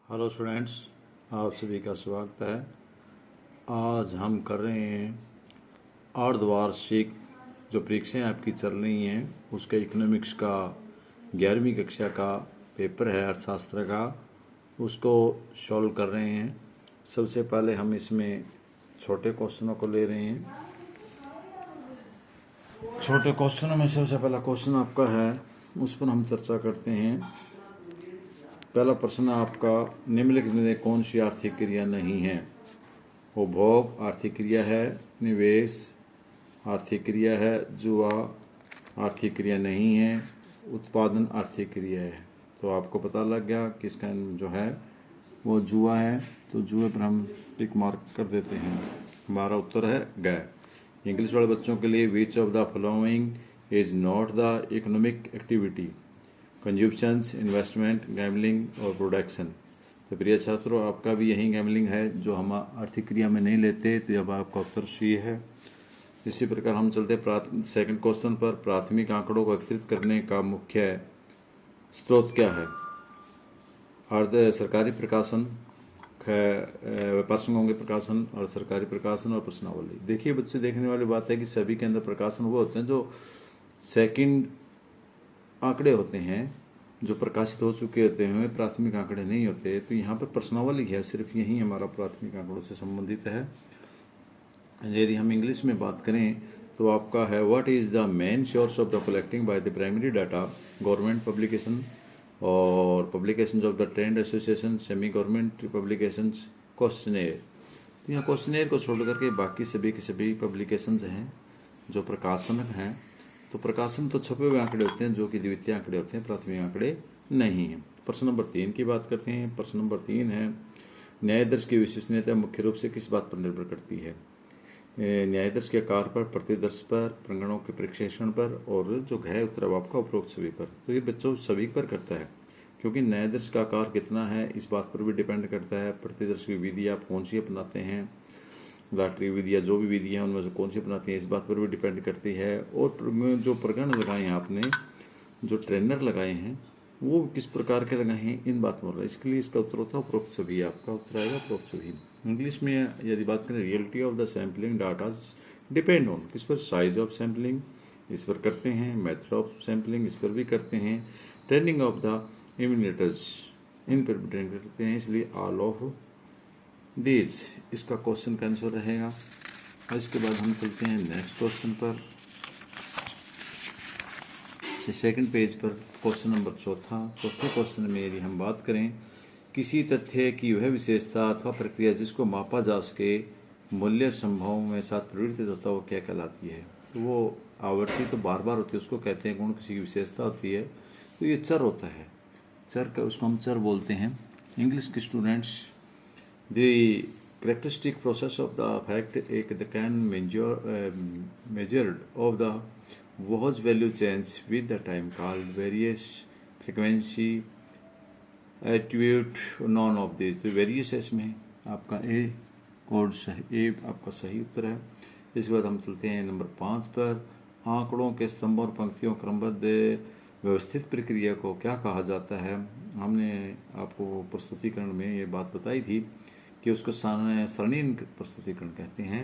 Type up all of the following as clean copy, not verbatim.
Hello students, आप सभी का स्वागत है। आज हम कर रहे हैं अर्धवार्षिक जो परीक्षाएं आपकी चल रही हैं उसके इकोनॉमिक्स का 11वीं कक्षा का पेपर है अर्थशास्त्र का, उसको सॉल्व कर रहे हैं। सबसे पहले हम इसमें छोटे क्वेश्चनों को ले रहे हैं। छोटे क्वेश्चनों में सबसे पहला क्वेश्चन आपका है, उस पर हम चर्चा करते हैं। पहला प्रश्न आपका, निम्नलिखित में कौन सी आर्थिक क्रिया नहीं है? उपभोग आर्थिक क्रिया है, निवेश आर्थिक क्रिया है, जुआ आर्थिक क्रिया नहीं है, उत्पादन आर्थिक क्रिया है। तो आपको पता लग गया कि इसका जो है वो जुआ है, तो जुए पर हम टिक मार्क कर देते हैं। हमारा उत्तर है ग। इंग्लिश वाले बच्चों के लिए which of the following is not the economic activity? Consumptions, investment, gambling और प्रोडक्शन। तो प्रिय छात्रों, आपका भी यही गैमलिंग है जो हम आर्थिक क्रिया में नहीं लेते, तो अब आपका उत्तर सी है। इसी प्रकार हम चलते सेकंड क्वेश्चन पर। प्राथमिक आंकड़ों को एकत्रित करने का मुख्य स्रोत क्या है? अर्ध सरकारी प्रकाशन, व्यापार संघों के प्रकाशन और सरकारी प्रकाशन और प्रश्नावली। देखिए बच्चे, देखने वाली बात है कि सभी के अंदर प्रकाशन वो होते हैं जो सेकंड आंकड़े होते हैं, जो प्रकाशित हो चुके होते हैं, प्राथमिक आंकड़े नहीं होते। तो यहाँ पर प्रश्नावली है, सिर्फ यही हमारा प्राथमिक आंकड़ों से संबंधित है। यदि हम इंग्लिश में बात करें तो आपका है, what is the main source of the collecting by the primary data? Government publication और publication of the trade association, semi government publications, questionnaire. तो यहाँ क्वेश्चनेयर को छोड़ करके बाकी सभी के सभी पब्लिकेशंस हैं जो प्रकाशनक हैं। तो प्रकाशन तो छपे हुए आंकड़े होते हैं जो कि द्वितीय आंकड़े होते हैं, प्राथमिक आंकड़े नहीं हैं। प्रश्न नंबर 3 की बात करते हैं। प्रश्न नंबर 3 है, न्यायाधीश की विश्वसनीयता मुख्य रूप से किस बात पर निर्भर करती है? न्यायाधीश के आकार पर, प्रतिदर्श पर, प्रकरणों के प्रक्षेपण पर और जो है उत्तर आपका उपरोक्त सभी पर। तो ये बच्चों सभी पर करता है, क्योंकि न्यायाधीश का आकार कितना है इस बात पर भी डिपेंड करता है। प्रतिदर्श की विधि आप कौन सी अपनाते हैं, लॉटरी विधि या जो भी विधि है उनमें से कौन सी अपनाती है, इस बात पर भी डिपेंड करती है। और जो प्रकरण लगाए हैं आपने, जो ट्रेनर लगाए हैं, वो किस प्रकार के लगाए हैं, इन बात पर। इसके लिए इसका उत्तर होता है उपरोक्त सभी। आपका उत्तर आएगा उपरोक्त सभी। इंग्लिश में यदि बात करें, reality of the sampling data depend on, किस पर? साइज ऑफ सैम्पलिंग, इस पर करते हैं। मेथड ऑफ सैम्पलिंग, इस पर भी करते हैं। ट्रेनिंग ऑफ द इम्यूनेटर्स, इन पर भी ट्रेन करते हैं। इसलिए ऑल ऑफ दीज इसका क्वेश्चन का आंसर रहेगा। इसके बाद हम चलते हैं नेक्स्ट क्वेश्चन पर, सेकंड पेज पर। क्वेश्चन नंबर चौथे क्वेश्चन में यदि हम बात करें, किसी तथ्य की वह विशेषता अथवा प्रक्रिया जिसको मापा जा सके, मूल्य संभव में साथ परिवर्तित होता है, वो क्या कहलाती है? तो वो आवर्ती तो बार बार होती है, उसको कहते हैं गुण। किसी की विशेषता होती है तो ये चर होता है, चर का उसको हम चर बोलते हैं। इंग्लिश के students, the characteristic process of the fact can measured of the was value change with the time called various frequency attribute none of these। तो वेरियस है इसमें आपका ए कोड सही, ए आपका सही उत्तर है। इसके बाद हम चलते हैं नंबर 5 पर। आंकड़ों के स्तंभों और पंक्तियों क्रमबद्ध व्यवस्थित प्रक्रिया को क्या कहा जाता है? हमने आपको प्रस्तुतिकरण में ये बात बताई थी कि उसको सारणी प्रस्तुतिकरण कहते हैं।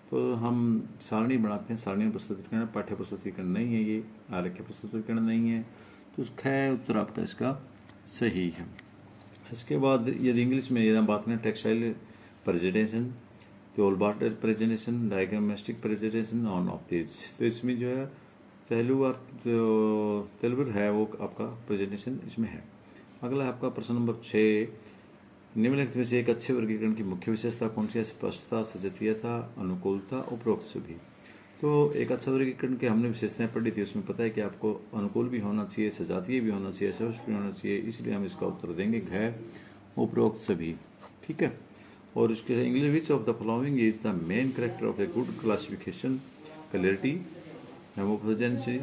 तो हम सारणी बनाते हैं, सारणी प्रस्तुतिकरण, पाठ्य प्रस्तुतिकरण नहीं है, ये आलेख्य प्रस्तुतिकरण नहीं है। तो खैर उत्तर आपका इसका सही है। इसके बाद यदि इंग्लिश में यदि हम बात करें, textual presentation, tabular presentation, diagrammatic presentation, on of this. तो इसमें जो है तेलुगु है वो आपका प्रेजेंटेशन इसमें है। अगला आपका प्रश्न नंबर 6, निम्नलिखित में से एक अच्छे वर्गीकरण की मुख्य विशेषता कौन सी है? स्पष्टता, सचेतता, अनुकूलता, उपरोक्त सभी। तो एक अच्छा वर्गीकरण के हमने विशेषताएं पढ़ी थी, उसमें पता है कि आपको अनुकूल भी होना चाहिए, सजातीय भी होना चाहिए, स्पष्ट भी होना चाहिए। इसलिए हम इसका उत्तर देंगे घ, उपरोक्त सभी। ठीक है। और इसके English, which of the following is the main character of a good classification? Clarity, homogeneity,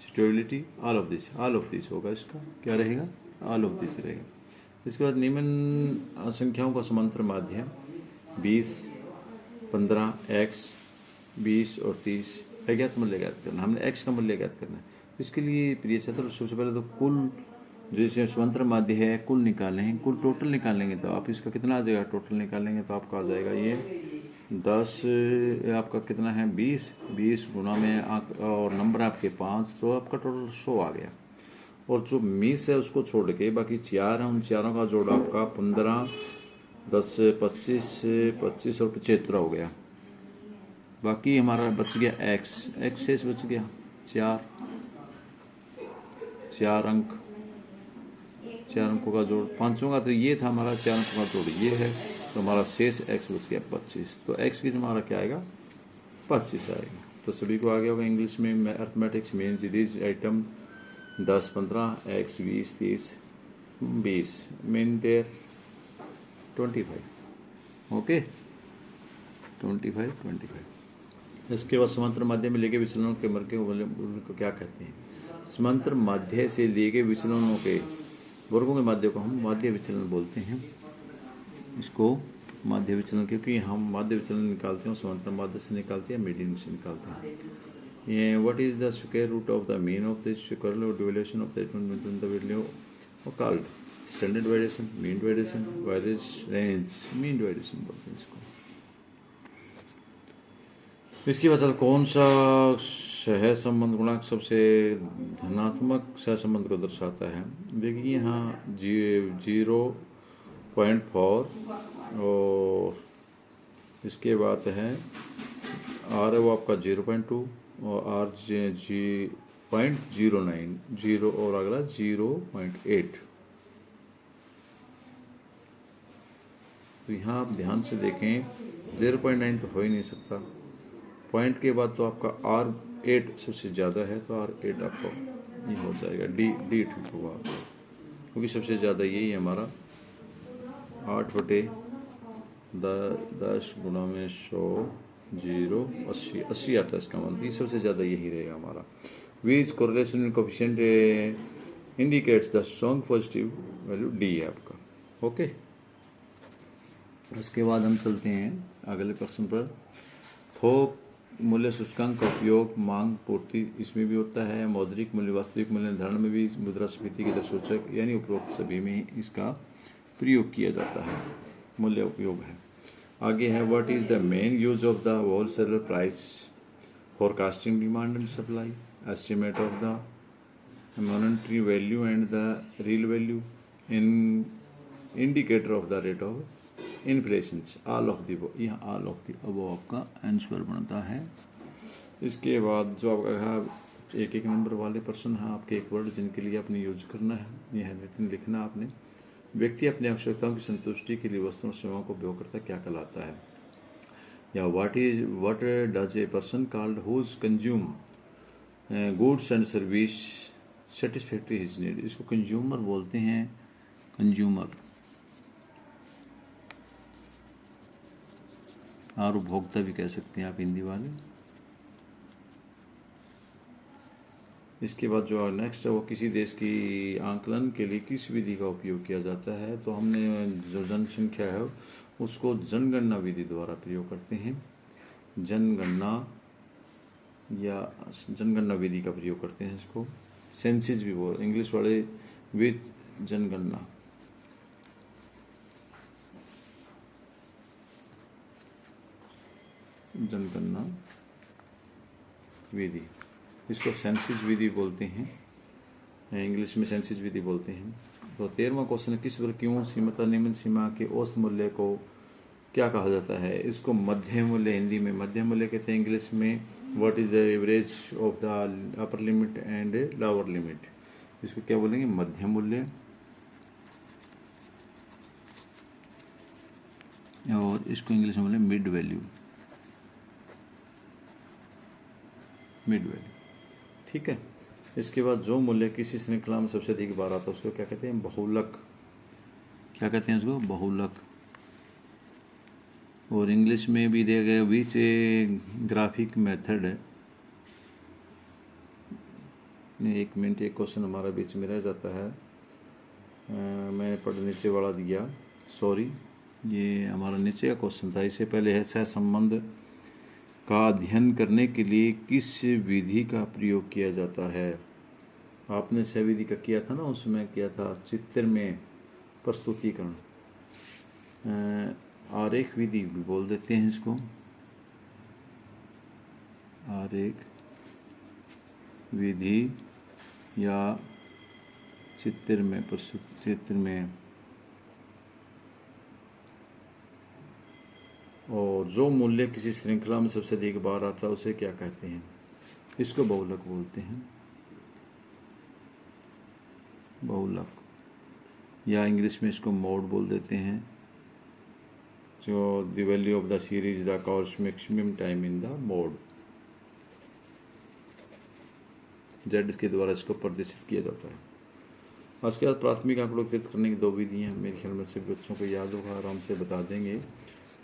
stability, all of this होगा। इसका क्या रहेगा? ऑल ऑफ दिस रहेगा। इसके बाद निम्न संख्याओं का समांतर माध्य 20, 15, x, 20 और 30 अज्ञात मूल्य ज्ञात करना। हमने x का मूल्य ज्ञात करना है। इसके लिए प्रिय छात्र, सबसे पहले तो कुल जैसे स्वतंत्र माध्य है, कुल निकालें, कुल टोटल निकालेंगे तो आप इसका कितना आ जाएगा, टोटल निकालेंगे तो आपका आ जाएगा ये 10, आपका कितना है 20 गुना में और नंबर आपके 5, तो आपका टोटल 100 आ गया। और जो मिस है उसको छोड़ के बाकी 4 है, उन चारों का जोड़ आपका 15, 10, 25 और 75 हो गया। बाकी हमारा बच गया एक्स शेष बच गया 4 अंक, 4 अंकों का जोड़, पांचों का तो ये था हमारा, 4 अंकों का जोड़ ये है, तो हमारा शेष एक्स बच गया 25। तो एक्स की हमारा क्या आएगा 25 आएगा। तो सभी को आ गया होगा इंग्लिश में। Arithmetics means it is item 10, 15, x 20, 30, 20 mean there 25। Okay 25। इसके बाद समांतर माध्यम में लेके विचलनों के वर्ग के उनको क्या कहते हैं? समांतर माध्य से लिए गए विचलनों के वर्गों के माध्य को हम माध्य विचलन बोलते हैं। इसको माध्य विचलन, क्योंकि हम माध्य विचलन निकालते हैं समांतर माध्य से निकालते हैं, मीडियन से निकालते हैं। ये what is the square root of the mean of this curl और deviation of the value called standard variation, mean variation, variance range, mean variation बोलते हैं इसको। इसकी वजह कौन सा सहसंबंध गुणांक सबसे धनात्मक सहसंबंध को दर्शाता है? देखिए यहाँ 0.4 और इसके बाद है आर है वो आपका 0.2 और आर जी 0.09, 0 और अगला 0.8। तो यहाँ आप ध्यान से देखें 0.9 तो हो ही नहीं सकता, पॉइंट के बाद तो आपका R8 सबसे ज़्यादा है, तो R8 आपको ये हो जाएगा, डी ठीक होगा, क्योंकि सबसे ज़्यादा यही है हमारा 8/10 गुणा में 100, 0, 80 आता है इसका मतलब, ये सबसे ज़्यादा यही रहेगा हमारा। Which correlation coefficient indicates the strong positive value, D है आपका। ओके, उसके बाद हम चलते हैं अगले प्रश्न पर। थोक मूल्य सूचकांक का उपयोग मांग पूर्ति इसमें भी होता है, मौद्रिक मूल्य, वास्तविक मूल्य निर्धारण में भी, मुद्रास्फीति के दर सूचक यानी उपरोक्त सभी में इसका प्रयोग किया जाता है, मूल्य उपयोग है। आगे है what is the main use of the wholesaler price, forecasting demand and supply, estimate of the monetary value and the real value, in indicator of the rate of inflation, all of the, यहाँ all of the above आपका answer बनता है। इसके बाद जो आपका एक number वाले प्रश्न है आपके, एक वर्ड जिनके लिए आपने यूज करना है, यह लिखना आपने। व्यक्ति अपनी आवश्यकताओं की संतुष्टि के लिए वस्तुओं और सेवाओं को उपयोग करता क्या कहलाता है? या what does a person called whose consume goods and service satisfactory his need, इसको कंज्यूमर बोलते हैं, कंज्यूमर। और उपभोक्ता भी कह सकते हैं आप हिंदी वाले। इसके बाद जो नेक्स्ट है वो किसी देश की आंकलन के लिए किस विधि का उपयोग किया जाता है? तो हमने जो जनसंख्या है उसको जनगणना विधि द्वारा प्रयोग करते हैं, जनगणना या जनगणना विधि का प्रयोग करते हैं इसको। सेंसिस भी बोल इंग्लिश वाले, विद जनगणना, जनगणना विधि, इसको सेंसिस विधि बोलते हैं, इंग्लिश में सेंसिस विधि बोलते हैं। तो 13वां क्वेश्चन है किस वर्गीयों सीमता निम्न सीमा के औसत मूल्य को क्या कहा जाता है? इसको मध्य मूल्य हिंदी में मध्य मूल्य कहते हैं, इंग्लिश में what is the average of the upper limit and lower limit, इसको क्या बोलेंगे? मध्य मूल्य। और इसको इंग्लिश में बोले मिड वैल्यू, मिड वैल्यू, ठीक है। इसके बाद जो मूल्य किसी श्रृंखला में सबसे अधिक बार आता है उसको क्या कहते हैं? बहुलक। क्या कहते हैं उसको? बहुलक। और इंग्लिश में भी दिया गया विच ए ग्राफिक मेथड है। एक मिनट, एक क्वेश्चन हमारा बीच में रह जाता है, मैंने पढ़ नीचे वाला दिया, सॉरी, ये हमारा नीचे का क्वेश्चन था। इससे पहले है सहसंबंध का अध्ययन करने के लिए किस विधि का प्रयोग किया जाता है? आपने सविधि का किया था ना, उसमें किया था चित्र में प्रस्तुतिकरण, आरेख विधि भी बोल देते हैं इसको, आरेख विधि या चित्र में चित्र में। और जो मूल्य किसी श्रृंखला में सबसे अधिक बार आता है उसे क्या कहते हैं? इसको बहुलक बोलते हैं, बहुलक, या इंग्लिश में इसको मोड बोल देते हैं। जो the value of the series the course maximum time in the mode, Z के द्वारा इसको प्रदर्शित किया जाता है। उसके बाद प्राथमिक आंकड़ों को करने की दो विधियां हैं, मेरे ख्याल में सभी बच्चों को याद होगा, आराम से बता देंगे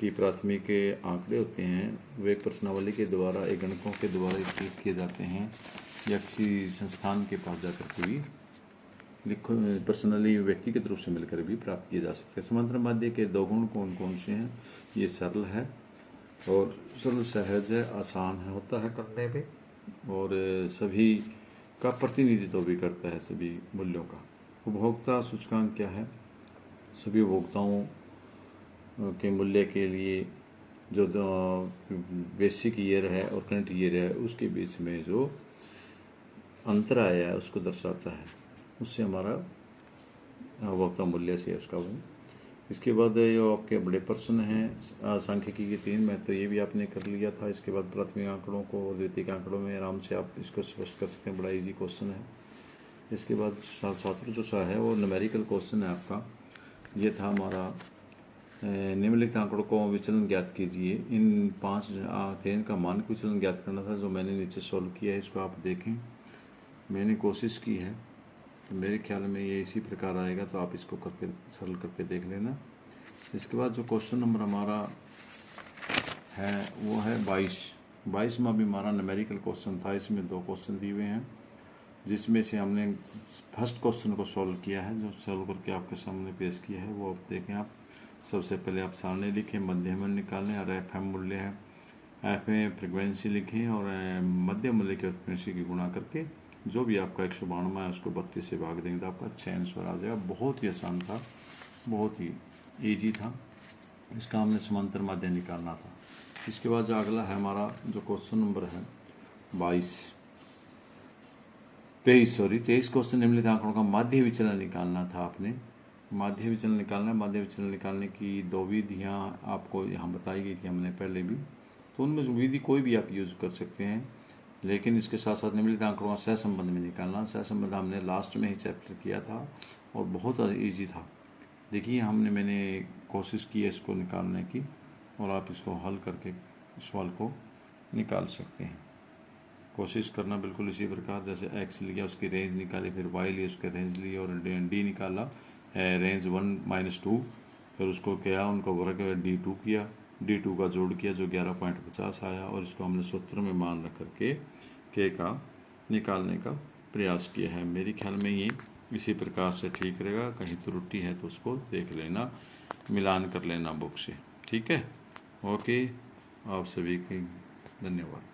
कि प्राथमिक आंकड़े होते हैं वे एक प्रश्नावली के द्वारा, एक गणकों के द्वारा प्रयोग किए जाते हैं, या किसी संस्थान के पास जाकर के भी लिखो पर्सनली व्यक्तिगत रूप से मिलकर भी प्राप्त किए जा सकते हैं। समांतर माध्य के दो गुण कौन कौन से हैं? ये सरल है और सरल सहज है, आसान है होता है करने में, और सभी का प्रतिनिधित्व भी करता है सभी मूल्यों का। उपभोक्ता सूचकांक क्या है? सभी उपभोक्ताओं के मूल्य के लिए जो बेसिक ईयर है और करंट ईयर है उसके बीच में जो अंतर आया है उसको दर्शाता है, उससे हमारा उपभोक्ता मूल्य से उसका वो। इसके बाद जो आपके बड़े प्रश्न हैं सांख्यिकी के 3 में, तो ये भी आपने कर लिया था। इसके बाद प्राथमिक आंकड़ों को और द्वितीयक आंकड़ों में आराम से आप इसको स्पष्ट कर सकते हैं, बड़ा इजी क्वेश्चन है। इसके बाद छात्र जो सा है वो न्यूमेरिकल क्वेश्चन है आपका। ये था हमारा निम्नलिखित आंकड़ों को विचलन ज्ञात कीजिए। इन 5 अध्ययन का मानक विचलन ज्ञात करना था, जो मैंने नीचे सॉल्व किया है, इसको आप देखें। मैंने कोशिश की है, तो मेरे ख्याल में ये इसी प्रकार आएगा, तो आप इसको करके सरल करके देख लेना। इसके बाद जो क्वेश्चन नंबर हमारा है वो है 22 में भी हमारा न्यूमेरिकल क्वेश्चन था। इसमें 2 क्वेश्चन दिए हुए हैं, जिसमें से हमने फर्स्ट क्वेश्चन को सॉल्व किया है, जो सॉल्व करके आपके सामने पेश किया है वो आप देखें। आप सबसे पहले आप सामने लिखें, मध्य मूल्य निकालें और एफ एम मूल्य है, एफ में फ्रिक्वेंसी लिखें और मध्य मूल्य की फ्रिक्वेंसी की गुणा करके जो भी आपका 192 है उसको 32 से भाग देंगे तो आपका अच्छा आंसर आ जाएगा। बहुत ही आसान था, बहुत ही ईजी था। इसका हमने समांतर माध्य निकालना था। इसके बाद जो अगला है हमारा जो क्वेश्चन नंबर है 23 क्वेश्चन निम्नलिखित आंकड़ों का माध्य विचलन निकालना था आपने। माध्य विचलन निकालना है। माध्य विचलन निकालने की 2 विधियाँ आपको यहाँ बताई गई थी हमने पहले भी, तो उनमें विधि कोई भी आप यूज़ कर सकते हैं, लेकिन इसके साथ साथ निम्नलिखित आंकड़ों का सहसंबंध में निकालना। सहसंबंध हमने लास्ट में ही चैप्टर किया था और बहुत ईजी था। देखिए मैंने कोशिश की है इसको निकालने की, और आप इसको हल करके सवाल को निकाल सकते हैं। कोशिश करना बिल्कुल इसी प्रकार, जैसे एक्स लिया उसकी रेंज निकाली, फिर वाई लिया उसके रेंज ली, और डी निकाला रेंज 1 - 2, फिर उसको किया उनको वर्ग D2 किया, D2 का जोड़ किया जो 11.50 आया, और इसको हमने सूत्र में मान रख करके के का निकालने का प्रयास किया है। मेरे ख्याल में ये इसी प्रकार से ठीक रहेगा। कहीं त्रुटि है तो उसको देख लेना, मिलान कर लेना बुक से, ठीक है। ओके, आप सभी की धन्यवाद।